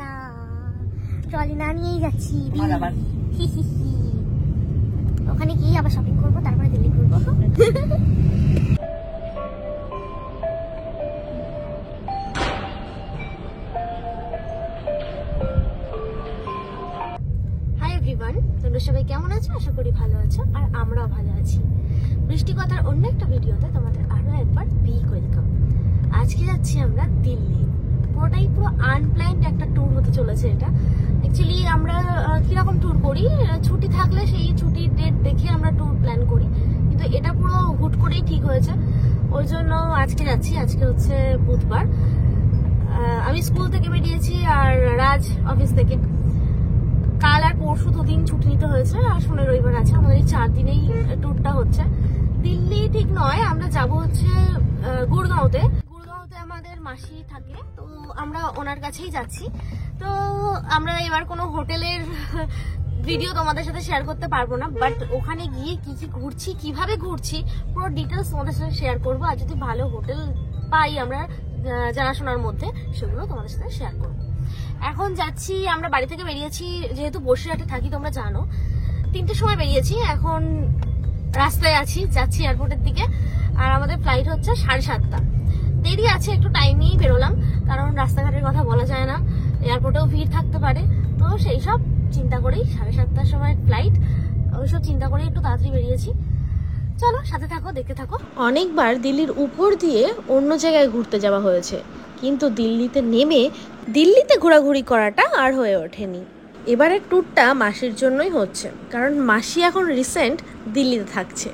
না ট্রলি না নিয়েই যাচ্ছি ওখানে গিয়ে আবার শপিং করবো, তারপরে দিল্লি ঘুরবো। হাই এভরিওয়ান, তোমরা সবাই কেমন আছো? আশা করি ভালো আছো, আর আমরাও ভালো আছি। বৃষ্টি কথার অন্য একটা ভিডিওতে তোমাদের আরো একবার বিগ ওয়েলকাম। আজকে যাচ্ছি আমরা দিল্লি। পুরো আনপ্ল্যান্ড একটা ট্যুর হতে চলেছে এটা। অ্যাকচুয়ালি আমরা কিরকম ট্যুর করি, ছুটি থাকলে সেই ছুটির ডেট দেখে আমরা ট্যুর প্ল্যান করি, কিন্তু এটা পুরো হুট করেই ঠিক হয়েছে। ওই জন্য আজকে যাচ্ছি। আজকে হচ্ছে বুধবার, আমি স্কুল থেকে বেরিয়েছি আর রাজ অফিস থেকে। কাল আর পরশু দুদিন ছুটি নিতে হয়েছে, আর শনি রবিবার আছে। আমাদের এই 4 দিনেই ট্যুরটা হচ্ছে। দিল্লি ঠিক নয়, আমরা যাব হচ্ছে গুড়গাঁওতে। আমাদের মাসি থাকে, তো আমরা ওনার কাছেই যাচ্ছি। তো আমরা এবার কোনো হোটেলের ভিডিও তোমাদের সাথে শেয়ার করতে পারবো না, বাট ওখানে গিয়ে কি কি ঘুরছি, কিভাবে ঘুরছি, পুরো ডিটেলস তোমাদের সাথে শেয়ার করবো। আর যদি ভালো হোটেল পাই আমরা জানাশোনার মধ্যে, সেগুলো তোমাদের সাথে শেয়ার করবো। এখন যাচ্ছি, আমরা বাড়ি থেকে বেরিয়েছি, যেহেতু বসিরহাটে থাকি তোমরা জানো, 3টের সময় বেরিয়েছি। এখন রাস্তায় আছি, যাচ্ছি এয়ারপোর্টের দিকে। আর আমাদের ফ্লাইট হচ্ছে 7:30। দেরি আছে, একটু টাইম নিয়েই বেরোলাম, কারণ রাস্তাঘাটের কথা বলা যায় না, এয়ারপোর্টেও ভিড় থাকতে পারে। তো সেই সব চিন্তা করেই 7:30টার সময় ফ্লাইট, ওইসব চিন্তা করে একটু তাড়াতাড়ি বেরিয়েছি। চলো সাথে থাকো, দেখতে থাকো। অনেকবার দিল্লির উপর দিয়ে অন্য জায়গায় ঘুরতে যাওয়া হয়েছে, কিন্তু দিল্লিতে নেমে দিল্লিতে ঘোরাঘুরি করাটা আর হয়ে ওঠেনি। এবারের ট্যুরটা মাসির জন্যই হচ্ছে, কারণ মাসি এখন রিসেন্ট দিল্লিতে থাকছে।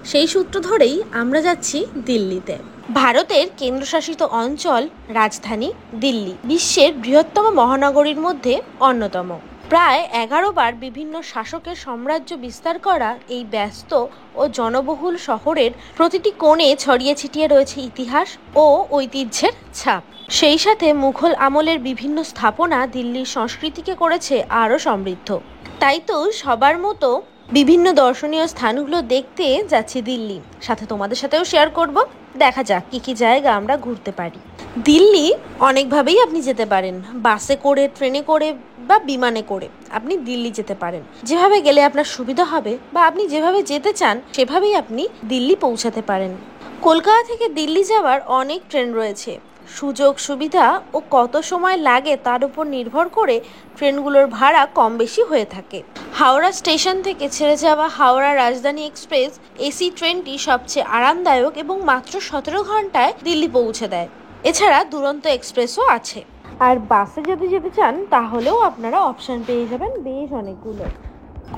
সেই সূত্র ধরেই আমরা যাচ্ছি দিল্লিতে। ভারতের কেন্দ্রশাসিত অঞ্চল রাজধানী দিল্লি বিশ্বের বৃহত্তম মহানগরীর মধ্যে অন্যতম। প্রায় 11 বার বিভিন্ন শাসকের সাম্রাজ্য বিস্তার করা এই ব্যস্ত ও জনবহুল শহরের প্রতিটি কোণে ছড়িয়ে ছিটিয়ে রয়েছে ইতিহাস ও ঐতিহ্যের ছাপ। সেই সাথে মুঘল আমলের বিভিন্ন স্থাপনা দিল্লির সংস্কৃতিকে করেছে আরও সমৃদ্ধ। তাই তো সবার মতো বিভিন্ন দর্শনীয় স্থানগুলো দেখতে যাচ্ছি দিল্লি, সাথে তোমাদের সাথেও শেয়ার করব। দেখা যাক কি কি জায়গা আমরা ঘুরতে পারি। দিল্লি অনেকভাবেই আপনি যেতে পারেন, বাসে করে, ট্রেনে করে বা বিমানে করে আপনি দিল্লি যেতে পারেন। যেভাবে গেলে আপনার সুবিধা হবে বা আপনি যেভাবে যেতে চান সেভাবেই আপনি দিল্লি পৌঁছাতে পারেন। কলকাতা থেকে দিল্লি যাওয়ার অনেক ট্রেন রয়েছে। সুযোগ সুবিধা ও কত সময় লাগে তার উপর নির্ভর করে ট্রেনগুলোর ভাড়া কম বেশি হয়ে থাকে। হাওড়া স্টেশন থেকে ছেড়ে যাওয়া হাওড়া রাজধানী এক্সপ্রেস এসি ট্রেনটি সবচেয়ে আরামদায়ক এবং মাত্র 17 ঘন্টায় দিল্লি পৌঁছে দেয়। এছাড়া দুরন্ত এক্সপ্রেসও আছে। আর বাসে যদি যেতে চান তাহলেও আপনারা অপশান পেয়ে যাবেন বেশ অনেকগুলো।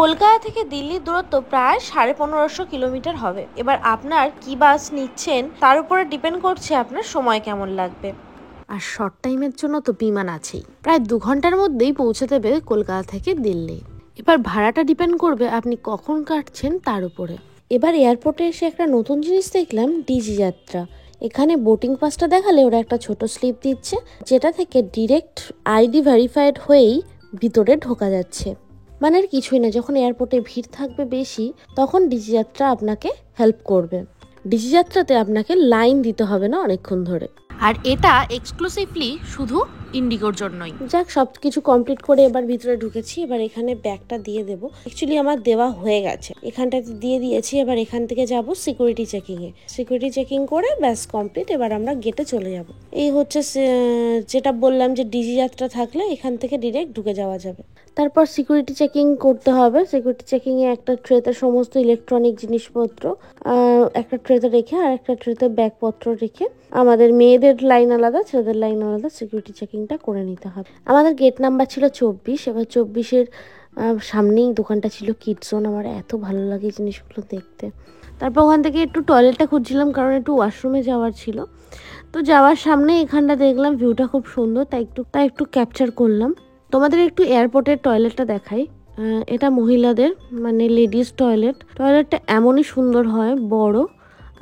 কলকাতা থেকে দিল্লির দূরত্ব প্রায় 1550 কিলোমিটার হবে। এবার আপনার কি বাস নিচ্ছেন তার উপরে ডিপেন্ড করছে আপনার সময় কেমন লাগবে। আর শর্ট টাইমের জন্য তো বিমান আছেই, প্রায় 2 ঘন্টার মধ্যেই পৌঁছে দেবে কলকাতা থেকে দিল্লি। এবার ভাড়াটা ডিপেন্ড করবে আপনি কখন কাটছেন তার উপরে। এবার এয়ারপোর্টে এসে একটা নতুন জিনিস দেখলাম, ডিজি যাত্রা। এখানে বোটিং পাসটা দেখালে ওরা একটা ছোট স্লিপ দিচ্ছে, যেটা থেকে ডিরেক্ট আইডি ভেরিফাইড হয়েই ভিতরে ঢোকা যাচ্ছে। মানে আর কিছুই না, যখন এয়ারপোর্টে ভিড় থাকবে বেশি তখন ডিজি যাত্রা আপনাকে হেল্প করবে। ডিজি যাত্রাতে আপনাকে লাইন দিতে হবে না অনেকক্ষণ ধরে। আর এটা এক্সক্লুসিভলি শুধু ইন্ডিগোর জন্যই। যাক, সব কিছু কমপ্লিট করে এবার ভিতরে ঢুকেছি। এবার এখানে ব্যাগটা দিয়ে দেবো। অ্যাকচুয়ালি আমার দেওয়া হয়ে গেছে, এখানটাতে দিয়ে দিয়েছি। এবার এখান থেকে যাব সিকিউরিটি চেকিংয়ে। সিকিউরিটি চেকিং করে ব্যাস কমপ্লিট। এবার আমরা গেটে চলে যাব। এই হচ্ছে যেটা বললাম যে ডিজি যাত্রা থাকলে এখান থেকে ডিরেক্ট ঢুকে যাওয়া যাবে। তারপর সিকিউরিটি চেকিং করতে হবে। সিকিউরিটি চেকিংয়ে একটা ট্রেতে সমস্ত ইলেকট্রনিক জিনিসপত্র একটা ট্রেতে রেখে আর একটা ট্রেতে ব্যাগপত্র রেখে, আমাদের মেয়েদের লাইন আলাদা, ছেলেদের লাইন আলাদা, সিকিউরিটি চেকিংটা করে নিতে হবে। আমাদের গেট নাম্বার ছিল 24। এবার 24-এর সামনেই দোকানটা ছিল কিডস জোন। আমার এত ভালো লাগে জিনিসগুলো দেখতে। তারপর ওখান থেকে একটু টয়লেটটা খুঁজছিলাম, কারণ একটু ওয়াশরুমে যাওয়ার ছিল। তো যাওয়ার সামনে এখানটা দেখলাম ভিউটা খুব সুন্দর, তাই একটু ক্যাপচার করলাম। তোমাদের একটু এয়ারপোর্টের টয়লেটটা দেখাই। এটা মহিলাদের মানে লেডিস টয়লেট। টয়লেটটা এমনই সুন্দর হয়, বড়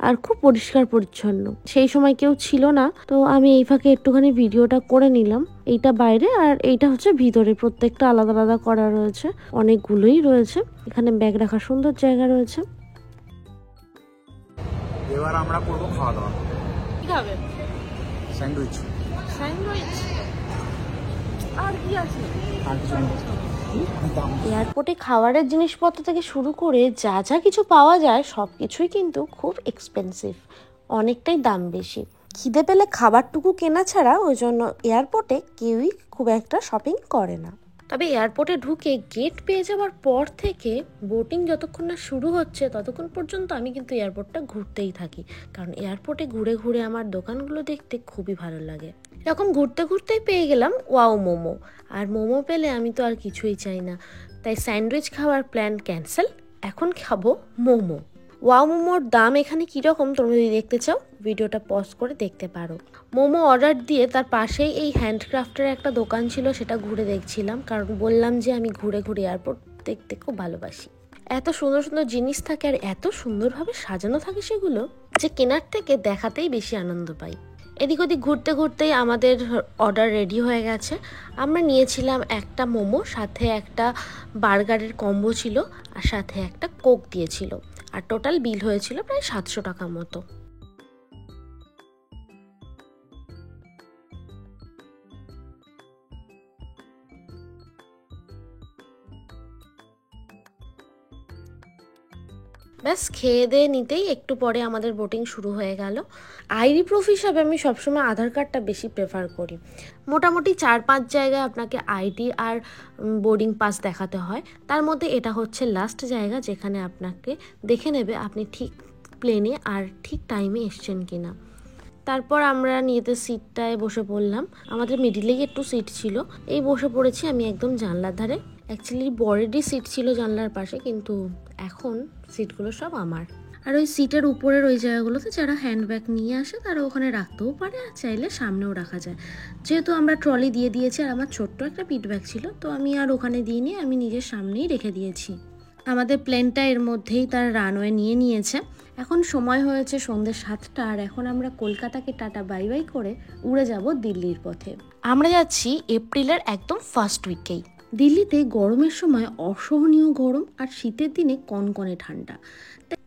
আর খুব পরিষ্কার পরিচ্ছন্ন। সেই সময় কেউ ছিল না, তো আমি এই ফাঁকে একটুখানি ভিডিওটা করে নিলাম। এইটা বাইরে আর এইটা হচ্ছে ভিতরে, প্রত্যেকটা আলাদা আলাদা করা রয়েছে, অনেকগুলোই রয়েছে। এখানে ব্যাগ রাখার সুন্দর জায়গা রয়েছে। এবার আমরা করবো খাওয়া দাওয়া। কি খাবে? স্যান্ডউইচ। স্যান্ডউইচ আর কি আছে? আর কিছু নেই। দাম এয়ারপোর্টে খাবারের জিনিসপত্র থেকে শুরু করে যা যা কিছু পাওয়া যায় সব কিছুই কিন্তু খুব এক্সপেন্সিভ, অনেকটাই দাম বেশি। খিদে পেলে খাবারটুকু কেনা ছাড়া ওই জন্য এয়ারপোর্টে কেউই খুব একটা শপিং করে না। তবে এয়ারপোর্টে ঢুকে গেট পেয়ে যাওয়ার পর থেকে বোটিং যতক্ষণ না শুরু হচ্ছে ততক্ষণ পর্যন্ত আমি কিন্তু এয়ারপোর্টটা ঘুরতেই থাকি, কারণ এয়ারপোর্টে ঘুরে ঘুরে আমার দোকানগুলো দেখতে খুবই ভালো লাগে। এরকম ঘুরতে ঘুরতেই পেয়ে গেলাম ওয়াও মোমো, আর মোমো পেলে আমি তো আর কিছুই চাই না, তাই স্যান্ডউইচ খাওয়ার প্ল্যান ক্যান্সেল, এখন খাবো মোমো। ওয়াও মোমোর দাম এখানে কীরকম তোমরা যদি দেখতে চাও ভিডিওটা পজ করে দেখতে পারো। মোমো অর্ডার দিয়ে তার পাশেই এই হ্যান্ডক্রাফটের একটা দোকান ছিল, সেটা ঘুরে দেখছিলাম, কারণ বললাম যে আমি ঘুরে ঘুরে এয়ারপোর্ট দেখতে খুব ভালোবাসি। এত সুন্দর সুন্দর জিনিস থাকে আর এত সুন্দরভাবে সাজানো থাকে সেগুলো যে কেনার থেকে দেখাতেই বেশি আনন্দ পাই। এদিক ওদিক ঘুরতে ঘুরতেই আমাদের অর্ডার রেডি হয়ে গেছে। আমরা নিয়েছিলাম একটা মোমো, সাথে একটা বার্গারের কম্বো ছিল, আর সাথে একটা কোক দিয়েছিল, আর টোটাল বিল হয়েছিল প্রায় 700 টাকার মতো। ব্যাস খেয়ে দিয়ে নিতেই একটু পরে আমাদের বোটিং শুরু হয়ে গেল। আইডি প্রুফ হিসাবে আমি সবসময় আধার কার্ডটা বেশি প্রেফার করি। মোটামুটি 4-5 জায়গায় আপনাকে আইডি আর বোর্ডিং পাস দেখাতে হয়, তার মধ্যে এটা হচ্ছে লাস্ট জায়গা যেখানে আপনাকে দেখে নেবে আপনি ঠিক প্লেনে আর ঠিক টাইমে এসছেন কিনা। তারপর আমরা নিয়েতে সিটটায় বসে পড়লাম, আমাদের মিডিলেই একটু সিট ছিল, এই বসে পড়েছি আমি একদম জানলার ধারে। অ্যাকচুয়ালি বরেরই সিট ছিল জানলার পাশে, কিন্তু এখন সিটগুলো সব আমার। আর ওই সিটের উপরের ওই জায়গাগুলোতে যারা হ্যান্ডব্যাগ নিয়ে আসে তারা ওখানে রাখতেও পারে, আর চাইলে সামনেও রাখা যায়। যেহেতু আমরা ট্রলি দিয়ে দিয়েছি আর আমার ছোট্ট একটা পিট ব্যাগ ছিল, তো আমি আর ওখানে দিইনি, আমি নিজের সামনেই রেখে দিয়েছি। আমাদের প্লেনটা এর মধ্যেই তার রানওয়ে নিয়ে নিয়েছে। এখন সময় হয়েছে সন্ধ্যে 7টা, আর এখন আমরা কলকাতাকে টাটা বাই বাই করে উড়ে যাব দিল্লির পথে। আমরা যাচ্ছি এপ্রিলের একদম ফার্স্ট উইকেই। দিল্লিতে গরমের সময় অসহনীয় গরম, আর শীতের দিনে কনকনে ঠান্ডা,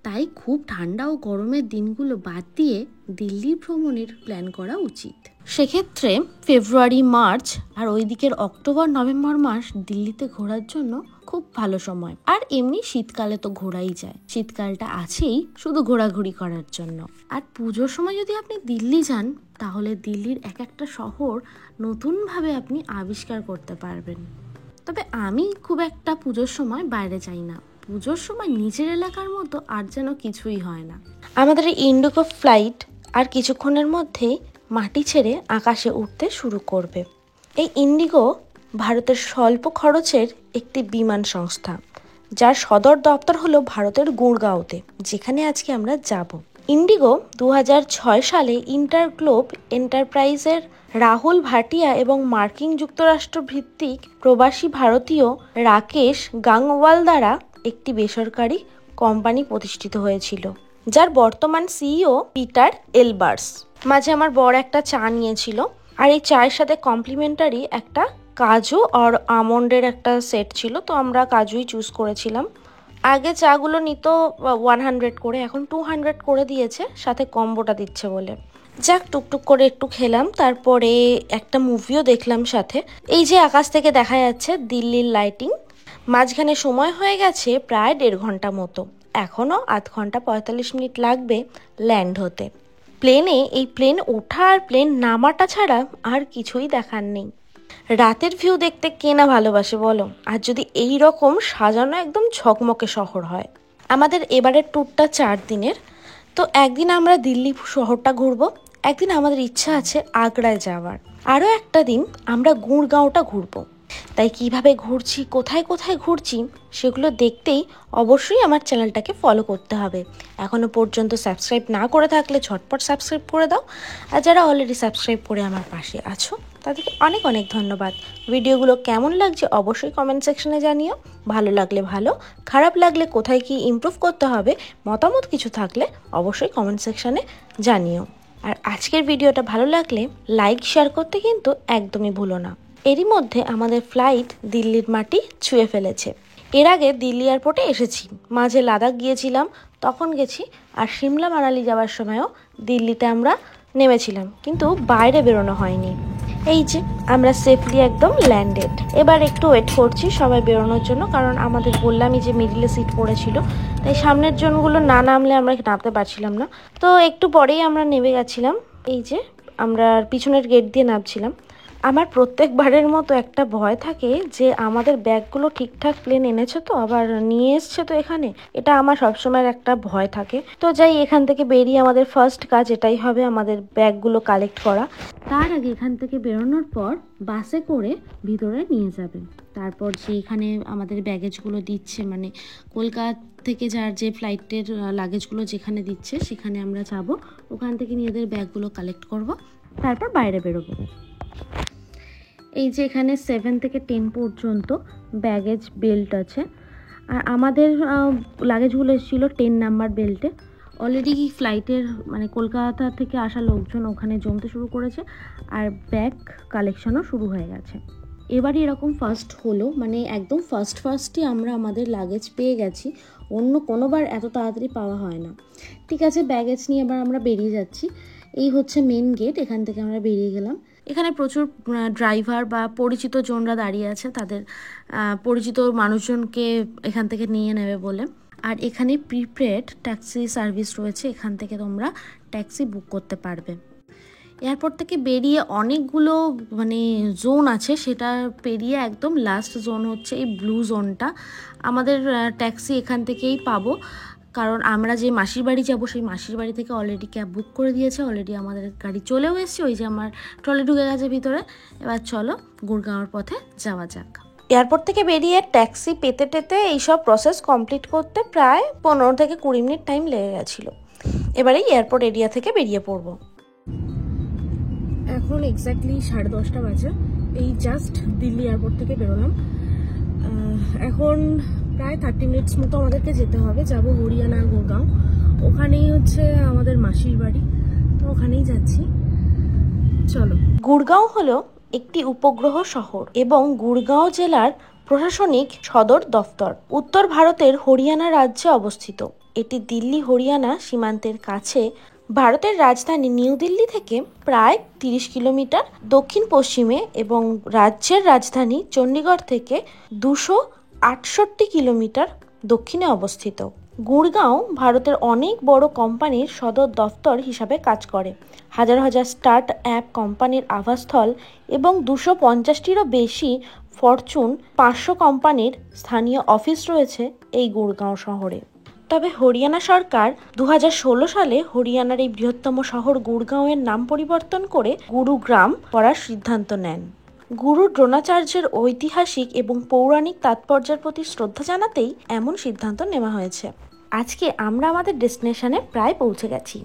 তাই খুব ঠান্ডা ও গরমের দিনগুলো বাদ দিয়ে দিল্লি ভ্রমণের প্ল্যান করা উচিত। সেক্ষেত্রে ফেব্রুয়ারি, মার্চ আর ওই দিকের অক্টোবর, নভেম্বর মাস দিল্লিতে ঘোরার জন্য খুব ভালো সময়। আর এমনি শীতকালে তো ঘোরাই যায়, শীতকালটা আছেই শুধু ঘোরাঘুরি করার জন্য। আর পুজোর সময় যদি আপনি দিল্লি যান তাহলে দিল্লির এক একটা শহর নতুনভাবে আপনি আবিষ্কার করতে পারবেন। তবে আমি খুব একটা পুজোর সময় বাইরে যাই না, পুজোর সময় নিজের এলাকার মতো আর যেন কিছুই হয় না। আমাদের এই ইন্ডিগো ফ্লাইট আর কিছুক্ষণের মধ্যেই মাটি ছেড়ে আকাশে উঠতে শুরু করবে। এই ইন্ডিগো ভারতের স্বল্প খরচের একটি বিমান সংস্থা, যার সদর দপ্তর হলো ভারতের গুড়গাঁওতে, যেখানে আজকে আমরা যাব। ইন্ডিগো 2006 সালে ইন্টারগ্লোব এন্টারপ্রাইজের রাহুল ভাটিয়া এবং মার্কিন যুক্তরাষ্ট্র ভিত্তিক প্রবাসী ভারতীয় রাকেশ গাংওয়াল দ্বারা একটি বেসরকারি কোম্পানি প্রতিষ্ঠিত হয়েছিল, যার বর্তমান সিইও পিটার এলবার্স। মাঝে আমার বড় একটা চা নিয়েছিল, আর এই চায়ের সাথে কমপ্লিমেন্টারি একটা কাজু আর আমন্ডের একটা সেট ছিল, তো আমরা কাজুই চুজ করেছিলাম। আগে চাগুলো নিত 100 করে, এখন 200 করে দিয়েছে, সাথে কম্বোটা দিচ্ছে বলে। যাক, টুকটুক করে একটু খেলাম, তারপরে একটা মুভিও দেখলাম সাথে। এই যে আকাশ থেকে দেখা যাচ্ছে দিল্লির লাইটিং। মাঝখানে সময় হয়ে গেছে প্রায় 1.5 ঘন্টা মতো, এখনও 0.5 ঘন্টা 45 মিনিট লাগবে ল্যান্ড হতে। এই প্লেন ওঠা আর প্লেন নামাটা ছাড়া আর কিছুই দেখার নেই। রাতের ভিউ দেখতে কে না ভালোবাসে বলো, আর যদি এই রকম সাজানো একদম ঝকমকে শহর হয়। আমাদের এবারের ট্যুরটা 4 দিনের, তো একদিন আমরা দিল্লি শহরটা ঘুরবো, একদিন আমাদের ইচ্ছা আছে আগ্রায় যাওয়ার, আরও একটা দিন আমরা গুড়গাঁওটা ঘুরবো। তাই কিভাবে ঘুরছি, কোথায় কোথায় ঘুরছি সেগুলো দেখতেই অবশ্যই আমার চ্যানেলটাকে ফলো করতে হবে। এখনও পর্যন্ত সাবস্ক্রাইব না করে থাকলে ঝটপট সাবস্ক্রাইব করে দাও, আর যারা অলরেডি সাবস্ক্রাইব করে আমার পাশে আছো তাদেরকে অনেক অনেক ধন্যবাদ। ভিডিওগুলো কেমন লাগছে অবশ্যই কমেন্ট সেকশনে জানিও। ভালো লাগলে ভালো, খারাপ লাগলে কোথায় কি ইমপ্রুভ করতে হবে মতামত কিছু থাকলে অবশ্যই কমেন্ট সেকশনে জানিও। আর আজকের ভিডিওটা ভালো লাগলে লাইক শেয়ার করতে কিন্তু একদমই ভুলো না। এরই মধ্যে আমাদের ফ্লাইট দিল্লির মাটি ছুঁয়ে ফেলেছে। এর আগে দিল্লি এয়ারপোর্টে এসেছি, মাঝে লাদাখ গিয়েছিলাম তখন গেছি, আর সিমলা মানালি যাওয়ার সময়ও দিল্লিতে আমরা নেমেছিলাম, কিন্তু বাইরে বেরোনো হয়নি। এই যে আমরা সেফলি একদম ল্যান্ডেড। এবার একটু ওয়েট করছি সবাই বেরোনোর জন্য, কারণ আমাদের বললামই যে মিডিলে সিট পড়েছিল, তাই সামনের জনগুলো না নামলে আমরা নামতে পারছিলাম না। তো একটু পরেই আমরা নেমে গেছিলাম। এই যে আমরা পিছনের গেট দিয়ে নামছিলাম। আমার প্রত্যেকবারের মতো একটা ভয় থাকে যে আমাদের ব্যাগগুলো ঠিকঠাক প্লেন এনেছে তো, আবার নিয়ে এসছে তো এখানে, এটা আমার সবসময় একটা ভয় থাকে। তো যাই, এখান থেকে বেরিয়ে আমাদের ফার্স্ট কাজ এটাই হবে, আমাদের ব্যাগগুলো কালেক্ট করা। তার আগে এখান থেকে বেরোনোর পর বাসে করে ভিতরে নিয়ে যাবে। তারপর যেখানে আমাদের ব্যাগেজগুলো দিচ্ছে, মানে কলকাতা থেকে যার যে ফ্লাইটের লাগেজগুলো যেখানে দিচ্ছে সেখানে আমরা যাব। ওখান থেকে নিজেদের ব্যাগগুলো কালেক্ট করব, তারপর বাইরে বেরোবো। এই যে এখানে 7 থেকে 10 পর্যন্ত ব্যাগেজ বেল্ট আছে, আর আমাদের লাগেজগুলো এসেছিলো 10 নাম্বার বেল্টে। অলরেডি ফ্লাইটের মানে কলকাতা থেকে আসা লোকজন ওখানে জমতে শুরু করেছে, আর ব্যাগ কালেকশনও শুরু হয়ে গেছে। এবারই এরকম ফার্স্ট হলো, মানে একদম ফার্স্টই আমরা আমাদের লাগেজ পেয়ে গেছি। অন্য কোনোবার এত তাড়াতাড়ি পাওয়া হয় না। ঠিক আছে, ব্যাগেজ নিয়ে এবার আমরা বেরিয়ে যাচ্ছি। এই হচ্ছে মেন গেট, এখান থেকে আমরা বেরিয়ে গেলাম। এখানে প্রচুর ড্রাইভার বা পরিচিত জনরা দাঁড়িয়ে আছে, তাদের পরিচিত মানুষজনকে এখান থেকে নিয়ে নেবে বলে। আর এখানে প্রিপেড ট্যাক্সি সার্ভিস রয়েছে, এখান থেকে তোমরা ট্যাক্সি বুক করতে পারবে। এয়ারপোর্ট থেকে বেরিয়ে অনেকগুলো মানে জোন আছে, সেটা পেরিয়ে একদম লাস্ট জোন হচ্ছে এই ব্লু জোনটা। আমাদের ট্যাক্সি এখান থেকেই পাবো, কারণ আমরা যে মাসির বাড়ি যাবো সেই মাসির বাড়ি থেকে অলরেডি ক্যাব বুক করে দিয়েছে। অলরেডি আমাদের গাড়ি চলেও এসেছে, ওই যে আমার ট্রলি ঢুকে গেছে ভিতরে। এবার চলো গুড়গাঁওয়ের পথে যাওয়া যাক। এয়ারপোর্ট থেকে বেরিয়ে ট্যাক্সি পেতে টেতে এইসব প্রসেস কমপ্লিট করতে প্রায় 15 থেকে 20 মিনিট টাইম লেগে গেছিলো। এবারেই এয়ারপোর্ট এরিয়া থেকে বেরিয়ে পড়বো। এখন এক্স্যাক্টলি 10:30 বাজে। এই জাস্ট দিল্লি এয়ারপোর্ট থেকে বেরোলাম। এখন প্রায় 30 মিনিটস মতো আমাদেরকে যেতে হবে। যাব হরিয়ানার গুড়গাঁও, ওখানেই হচ্ছে আমাদের মাসির বাড়ি, তো ওখানেই যাচ্ছি। চলো। গুড়গাঁও হলো একটি উপগ্রহ শহর এবং গুড়গাঁও জেলার প্রশাসনিক সদর দফতর। উত্তর ভারতের হরিয়ানা রাজ্যে অবস্থিত। এটি দিল্লি হরিয়ানা সীমান্তের কাছে ভারতের রাজধানী নিউ দিল্লি থেকে প্রায় 30 কিলোমিটার দক্ষিণ পশ্চিমে এবং রাজ্যের রাজধানী চণ্ডীগড় থেকে 268 কিলোমিটার দক্ষিণে অবস্থিত। গুড়গাঁও ভারতের অনেক বড় কোম্পানির সদর দফতর হিসাবে কাজ করে। হাজার হাজার স্টার্ট আপ কোম্পানির আবাসস্থল এবং 250টিরও বেশি ফরচুন 500 কোম্পানির স্থানীয় অফিস রয়েছে এই গুড়গাঁও শহরে। তবে হরিয়ানা সরকার 2016 সালে হরিয়ানার এই বৃহত্তম শহর গুড়গাঁওয়ের নাম পরিবর্তন করে গুরুগ্রাম করার সিদ্ধান্ত নেন। গুরু দ্রোণাচার্যের ঐতিহাসিক এবং পৌরাণিক তাৎপর্যের প্রতি শ্রদ্ধা জানাতেই এমন সিদ্ধান্ত নেওয়া হয়েছে। আজকে আমরা আমাদের ডেস্টিনেশনে প্রায় পৌঁছে গেছি।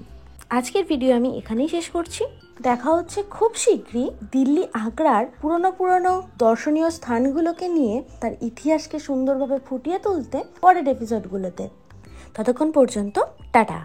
আজকের ভিডিও আমি এখানেই শেষ করছি। দেখা হচ্ছে খুব শীঘ্রই দিল্লি আগ্রার পুরনো দর্শনীয় স্থানগুলোকে নিয়ে তার ইতিহাসকে সুন্দরভাবে ফুটিয়ে তুলতে পরের এপিসোডগুলোতে। ততক্ষণ পর্যন্ত টাটা।